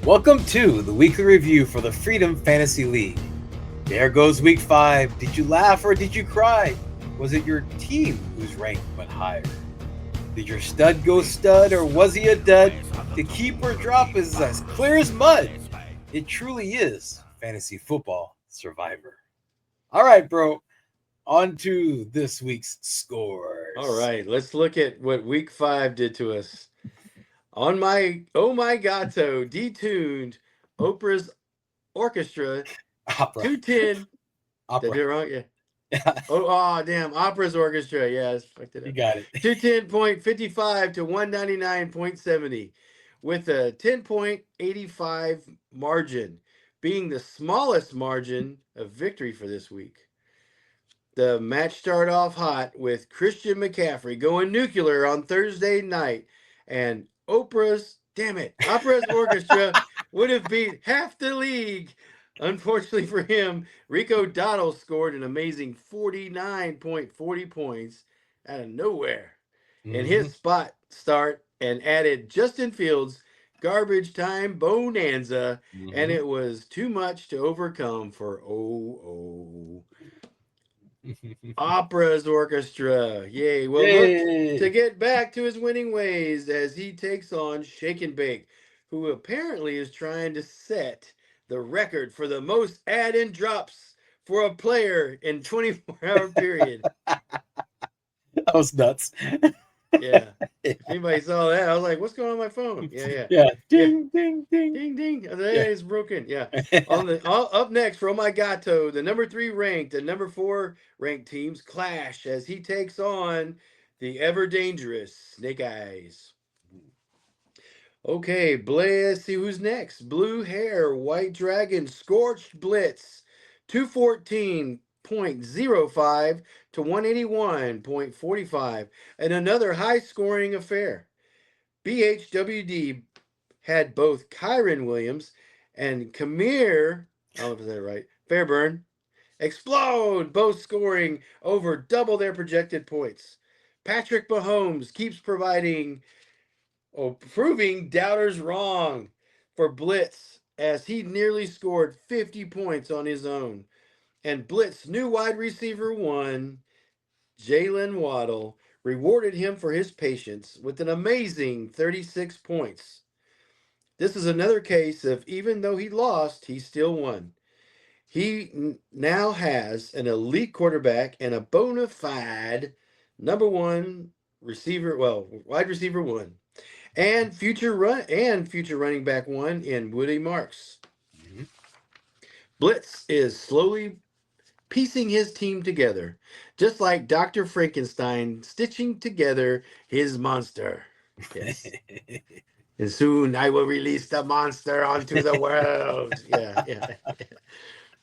Welcome to the weekly review for the Freedom Fantasy League. There goes week 5. Did you laugh or did you cry? Was it your team whose rank went higher? Did your stud go stud or was he a dud? To keep or drop is as clear as mud. It truly is Fantasy Football Survivor. All right, bro. On to this week's scores. All right, let's look at what week 5 did to us. On my Oh My Gato detuned Oprah's Orchestra Opera. 210. Did I do it Opera. wrong? Yeah. Yeah, Damn. Opera's Orchestra. Yeah, I fucked it you up. got it. 210.55 to 199.70 with a 10.85 margin, being the smallest margin of victory for this week. The match started off hot with Christian McCaffrey going nuclear on Thursday night, and Opera's Orchestra would have beat half the league. Unfortunately for him, Rico Dottle scored an amazing 49.40 points out of nowhere in his spot start and added Justin Fields' garbage time bonanza, and it was too much to overcome for Opera's Orchestra. Yay. Well, look to get back to his winning ways as he takes on Shake and Bake, who apparently is trying to set the record for the most add-in drops for a player in 24-hour period. That was nuts. Yeah. If anybody saw that, I was like, what's going on my phone? Yeah. Ding, ding, ding. Ding, ding. It's broken. Yeah. Up next for Oh My Gato, the number 3 ranked and number 4 ranked teams clash as he takes on the ever dangerous Snake Eyes. Okay, let's see who's next. Blue Hair, White Dragon, Scorched Blitz, 214.05 to 181.45, and another high-scoring affair. BHWD had both Kyron Williams and Kamir, I don't know if I said it right, Fairburn, explode, both scoring over double their projected points. Patrick Mahomes keeps proving doubters wrong for Blitz as he nearly scored 50 points on his own. And Blitz new wide receiver 1, Jalen Waddle, rewarded him for his patience with an amazing 36 points. This is another case of even though he lost, he still won. He now has an elite quarterback and a bona fide number 1 receiver, wide receiver 1, and future running back 1 in Woody Marks. Blitz is slowly piecing his team together, just like Dr. Frankenstein stitching together his monster. Yes. And soon I will release the monster onto the world. Yeah.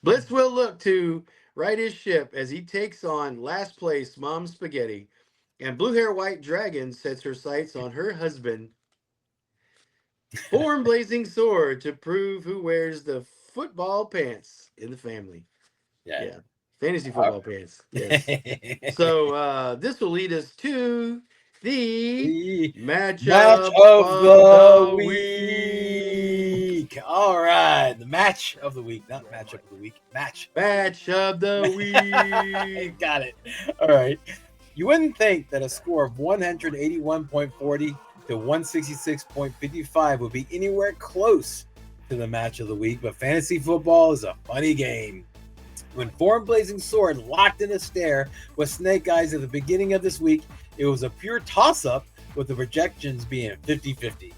Blitz will look to right his ship as he takes on last place Mom Spaghetti, and Blue Hair White Dragon sets her sights on her husband, Form Blazing Sword, to prove who wears the football pants in the family. Yeah. Fantasy football pants. Yes. So this will lead us to the match of the week. All right, the match of the week, not matchup of the week. Match of the week. Got it. All right. You wouldn't think that a score of 181.40 to 166.55 would be anywhere close to the match of the week, but fantasy football is a funny game. When Form Blazing Sword locked in a stare with Snake Eyes at the beginning of this week, it was a pure toss-up with the projections being 50-50.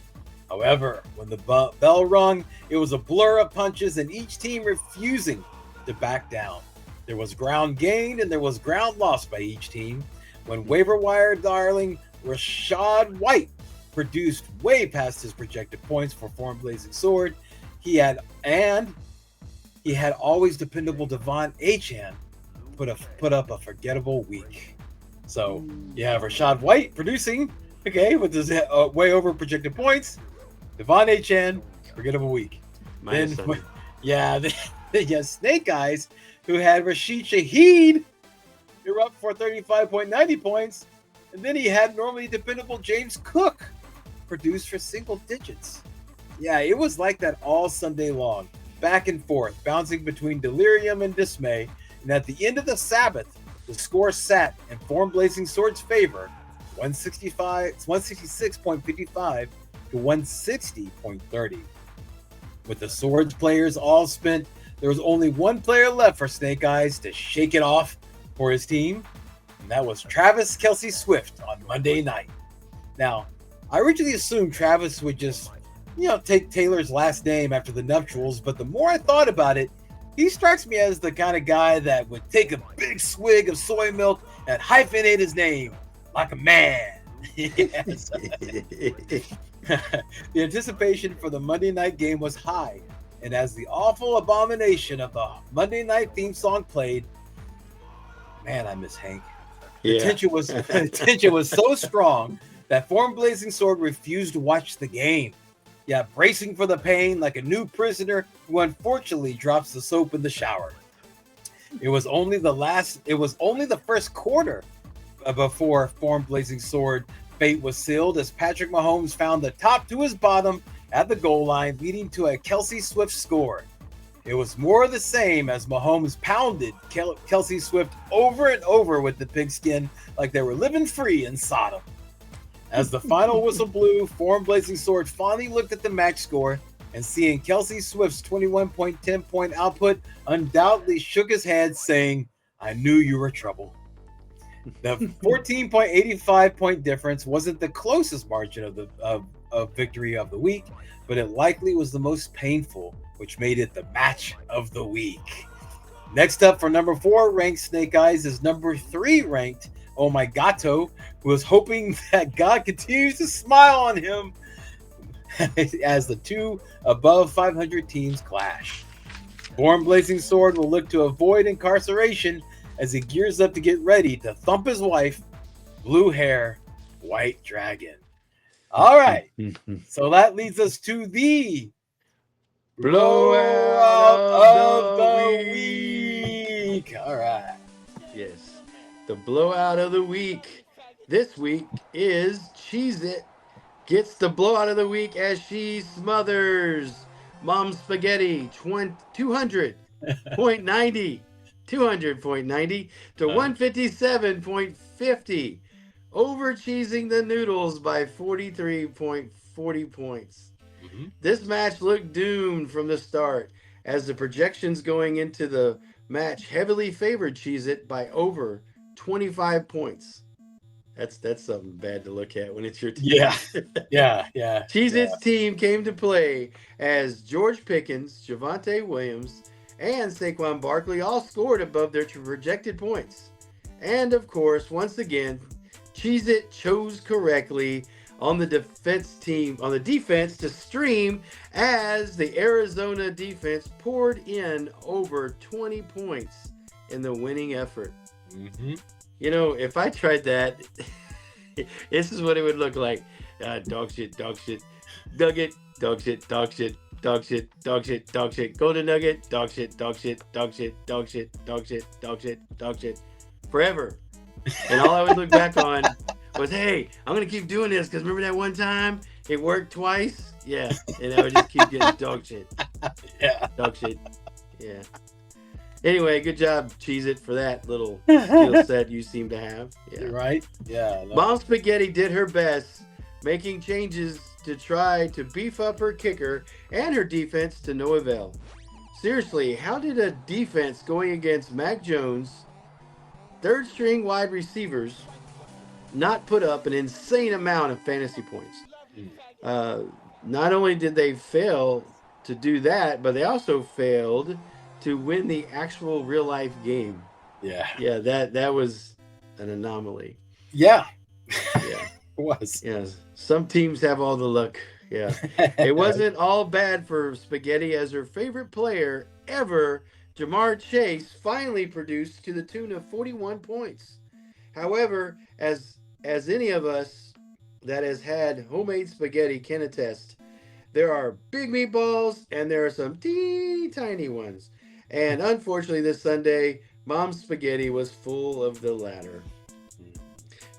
However, when the bell rung, it was a blur of punches and each team refusing to back down. There was ground gained and there was ground lost by each team. When waiver wire darling Rachaad White produced way past his projected points for Form Blazing Sword, he had always dependable Devon Achane put up a forgettable week. So you have Rachaad White producing, with his way over projected points. Devon Achane, forgettable week. The Snake Eyes, who had Rashid Shaheed, you're up for 35.90 points. And then he had normally dependable James Cook, produced for single digits. Yeah, it was like that all Sunday long, back and forth, bouncing between delirium and dismay. And at the end of the Sabbath, the score sat in Form Blazing Sword's favor, 166.55 to 160.30. With the Swords players all spent, there was only one player left for Snake Eyes to shake it off for his team, and that was Travis Kelce Swift on Monday night. Now, I originally assumed Travis would just, take Taylor's last name after the nuptials, but the more I thought about it, he strikes me as the kind of guy that would take a big swig of soy milk and hyphenate his name like a man. Yes. The anticipation for the Monday night game was high, and as the awful abomination of the Monday night theme song played, man, I miss Hank. The tension was so strong that Form Blazing Sword refused to watch the game. Yeah, bracing for the pain like a new prisoner who unfortunately drops the soap in the shower. It was only the first quarter before Form Blazing Sword fate was sealed as Patrick Mahomes found the top to his bottom at the goal line, leading to a Kelce Swift score. It was more of the same as Mahomes pounded Kelce Swift over and over with the pigskin like they were living free in Sodom. As the final whistle blew, Form Blazing Sword finally looked at the match score and seeing Kelce Swift's 21.10-point output, undoubtedly shook his head, saying, "I knew you were trouble." The 14.85-point difference wasn't the closest margin of victory of the week, but it likely was the most painful, which made it the match of the week. Next up for number 4 ranked Snake Eyes is number 3 ranked Oh My Gato, who is hoping that God continues to smile on him as the two above 500 teams clash. Form Blazing Sword will look to avoid incarceration as he gears up to get ready to thump his wife, Blue Hair, White Dragon. All right, so that leads us to the blowout of the week. All right. Yes, the blowout of the week. This week is Cheez-It gets the blowout of the week as she smothers Mom Spaghetti 200.90 to 157.50, over cheesing the Noodles by 43.40 points. Mm-hmm. This match looked doomed from the start, as the projections going into the match heavily favored Cheez-It by over 25 points. That's something bad to look at when it's your team. Yeah. Cheez-It's team came to play as George Pickens, Javonte Williams, and Saquon Barkley all scored above their projected points. And of course, once again, Cheez-It chose correctly on the defense to stream as the Arizona defense poured in over 20 points in the winning effort. Mm-hmm. If I tried that, this is what it would look like. Dog shit, nugget, dog shit, dog shit, dog shit, dog shit, dog shit, golden nugget, dog shit, dog shit, dog shit, dog shit, dog shit, dog shit, dog shit, forever. And all I would look back on was, hey, I'm going to keep doing this because remember that one time it worked twice? Yeah. And I would just keep getting dog shit. Yeah. Dog shit. Yeah. Anyway, good job, Cheez-It, for that little skill set you seem to have. Yeah. Right? Yeah. Mom Spaghetti did her best, making changes to try to beef up her kicker and her defense to no avail. Seriously, how did a defense going against Mac Jones, third-string wide receivers, not put up an insane amount of fantasy points? Not only did they fail to do that, but they also failed to win the actual real-life game. Yeah, that was an anomaly. Yeah. It was. Yeah, some teams have all the luck. Yeah. It wasn't all bad for Spaghetti, as her favorite player ever, Jamar Chase, finally produced to the tune of 41 points. However, as any of us that has had homemade spaghetti can attest, there are big meatballs and there are some teeny tiny ones. And unfortunately, this Sunday, Mom's Spaghetti was full of the latter.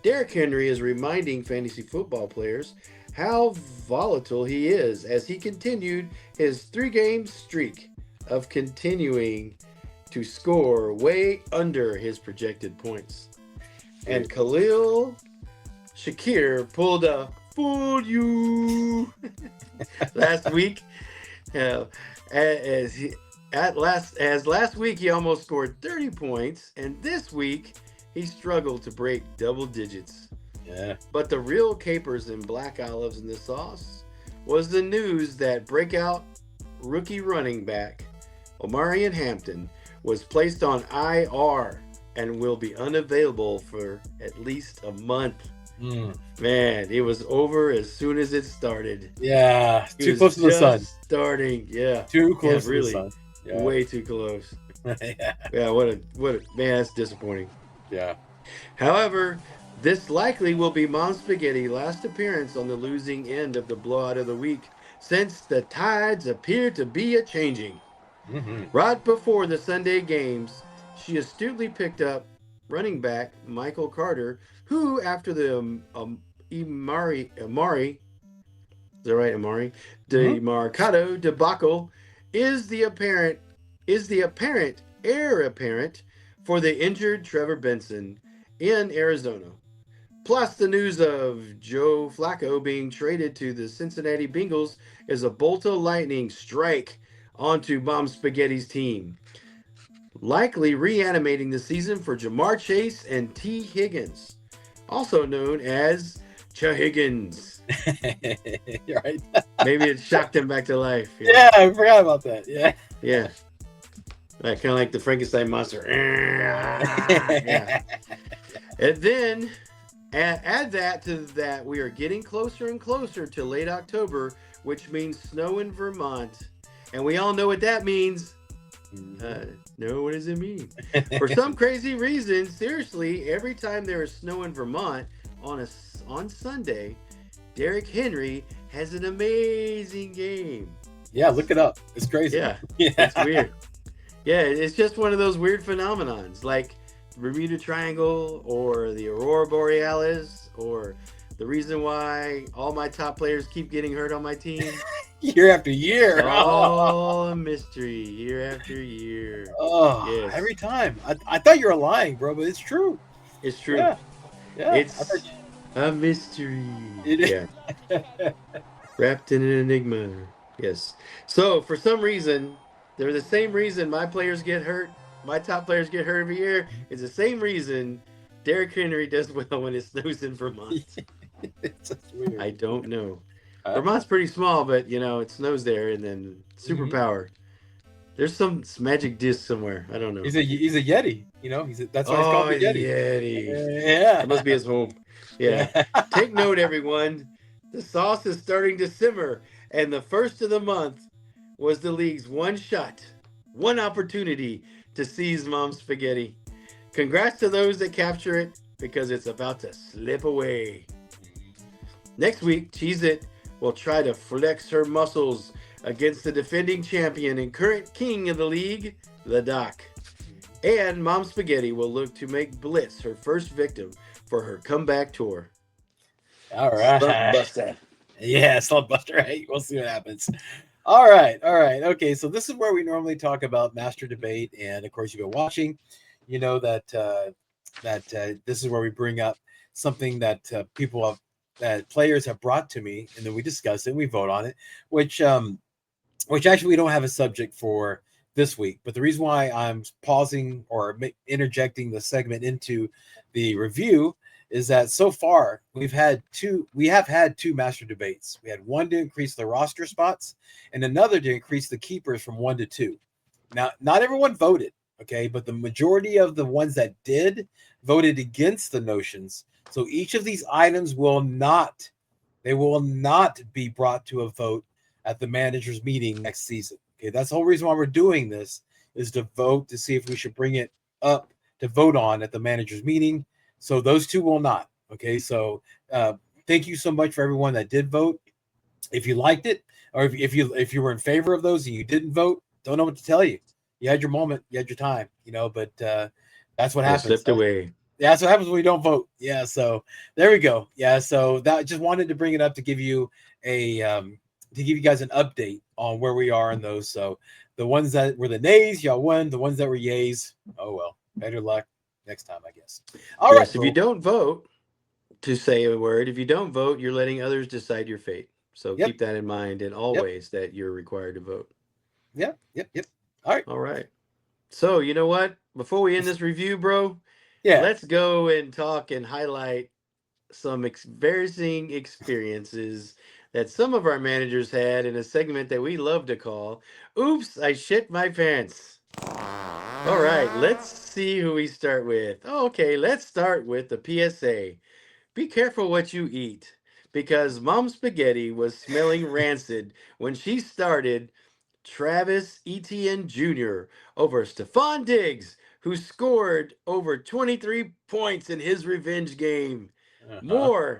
Derrick Henry is reminding fantasy football players how volatile he is as he continued his 3-game streak of continuing to score way under his projected points. And Khalil Shakir pulled a fool you last week. As last week he almost scored 30 points, and this week he struggled to break double digits. Yeah. But the real capers and black olives in the sauce was the news that breakout rookie running back Omarion Hampton was placed on IR and will be unavailable for at least a month. Man, it was over as soon as it started. Yeah, too close to the sun. Starting, yeah. Too close to really, the sun. Yeah. Way too close. Yeah. What a man, that's disappointing. Yeah. However, this likely will be Mom Spaghetti's last appearance on the losing end of the blowout of the week, since the tides appear to be a-changing. Mm-hmm. Right before the Sunday games, she astutely picked up running back Michael Carter, who, after the Amari, is that right, Amari? DeMarcado debacle, is the apparent heir apparent for the injured Trevor Benson in Arizona. Plus, the news of Joe Flacco being traded to the Cincinnati Bengals is a bolt of lightning strike onto Mom Spaghetti's team, likely reanimating the season for Jamar Chase and T. Higgins, also known as Higgins. Right. Maybe it shocked him back to life. Yeah, I forgot about that. Yeah. Yeah. Kind of like the Frankenstein monster. Yeah. And then add that to that, we are getting closer and closer to late October, which means snow in Vermont. And we all know what that means. No, what does it mean? For some crazy reason, seriously, every time there is snow in Vermont on Sunday, Derrick Henry has an amazing game. Yeah, look it up. It's crazy. Yeah. It's weird. Yeah, it's just one of those weird phenomenons, like Bermuda Triangle or the Aurora Borealis, or the reason why all my top players keep getting hurt on my team. Year after year. All a mystery, year after year. Oh, yes. Every time. I thought you were lying, bro, but it's true. It's true. Yeah. It's a mystery. Yeah. Wrapped in an enigma. Yes. So, for some reason, they're the same reason my players get hurt. My top players get hurt every year. It's the same reason Derrick Henry does well when it snows in Vermont. It's just weird. I don't know. Vermont's pretty small, but it snows there, and then superpower. There's some magic disc somewhere. I don't know. He's a Yeti. That's why he's called the Yeti. Yeah. That must be his home. Yeah. Take note, everyone. The sauce is starting to simmer, and the first of the month was the league's one shot, one opportunity to seize Mom Spaghetti. Congrats to those that capture it, because it's about to slip away. Next week, Cheez-It will try to flex her muscles against the defending champion and current king of the league, the Doc. And Mom Spaghetti will look to make Blitz her first victim for her comeback tour. All right. Slump-buster. Yeah, Slump-buster. Hey, we'll see what happens. All right. Okay, so this is where we normally talk about Master Debate, and of course, you've been watching. You know that this is where we bring up something that that players have brought to me, and then we discuss it, we vote on it, which actually we don't have a subject for this week. But the reason why I'm pausing or interjecting the segment into the review is that so far we have had two Master Debates. We had one to increase the roster spots and another to increase the keepers from 1 to 2. Now, not everyone voted, okay, but the majority of the ones that did voted against the notions. So each of these items will not be brought to a vote at the managers meeting next season. Okay, that's the whole reason why we're doing this, is to vote to see if we should bring it up to vote on at the managers meeting. So those two will not. Okay, so thank you so much for everyone that did vote. If you liked it, or if you were in favor of those and you didn't vote, don't know what to tell you. You had your moment, you had your time, but that's what happened. Slipped away. Yeah, that's what happens when we don't vote. Yeah, so there we go. Yeah, so that just wanted to bring it up to give you a to give you guys an update on where we are in those. So the ones that were the nays, y'all won. The ones that were yays, oh well. Better luck next time, I guess. All right, Yes, if you don't vote to say a word, if you don't vote, you're letting others decide your fate. So Yep. keep that in mind in all Yep. ways that you're required to vote. Yep. All right. All right. So, you know what? Before we end this review, bro, Yeah. let's go and talk and highlight some embarrassing experiences that some of our managers had in a segment that we love to call Oops, I Shit My Pants. All right, let's see who we start with. Okay, let's start with the PSA. Be careful what you eat because Mom Spaghetti was smelling rancid when she started Travis Etienne Jr. over Stephon Diggs, who scored over 23 points in his revenge game. Uh-huh.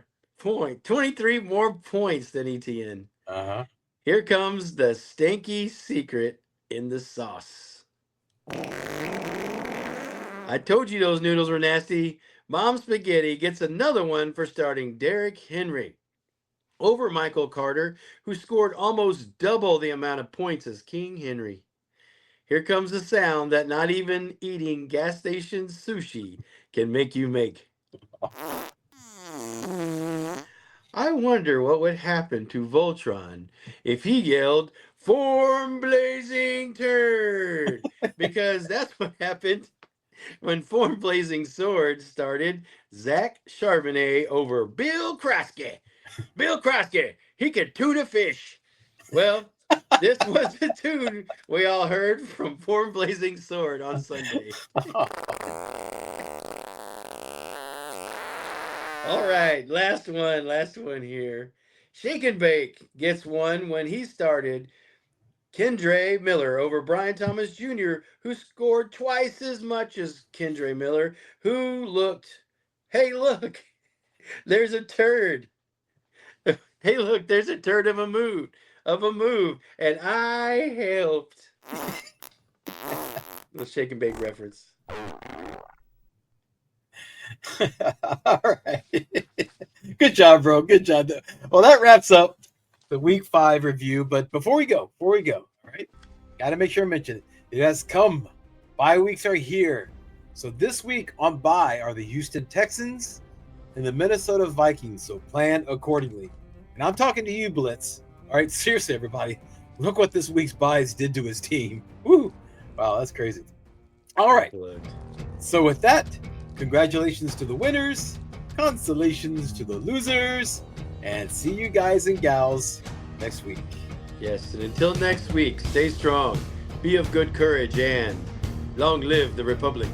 23 more points than Etienne. Uh-huh. Here comes the stinky secret in the sauce. I told you those noodles were nasty. Mom Spaghetti gets another one for starting Derrick Henry over Michael Carter, who scored almost double the amount of points as King Henry. Here comes the sound that not even eating gas station sushi can make you make. I wonder what would happen to Voltron if he yelled, Form Blazing Turd! Because that's what happened when Form Blazing Sword started Zach Charbonnet over Bill Krosky. Bill Krosky, he could tune a fish. Well, this was the tune we all heard from Form Blazing Sword on Sunday. All right, last one here. Shake and Bake gets one when he started Kendre Miller over Brian Thomas Jr., who scored twice as much as Kendre Miller, who looked, hey, look, there's a turd. Hey, look, there's a turd of a move, and I helped. The Shake and Bake reference. All right. Good job, bro. Good job. Well, that wraps up the week 5 review. But before we go, all right, got to make sure I mention it. It has come. Bye weeks are here. So this week on bye are the Houston Texans and the Minnesota Vikings. So plan accordingly. And I'm talking to you, Blitz. All right, seriously, everybody. Look what this week's buys did to his team. Woo! Wow, that's crazy. All right. So with that, congratulations to the winners, consolations to the losers, and see you guys and gals next week. Yes, and until next week, stay strong, be of good courage, and long live the Republic.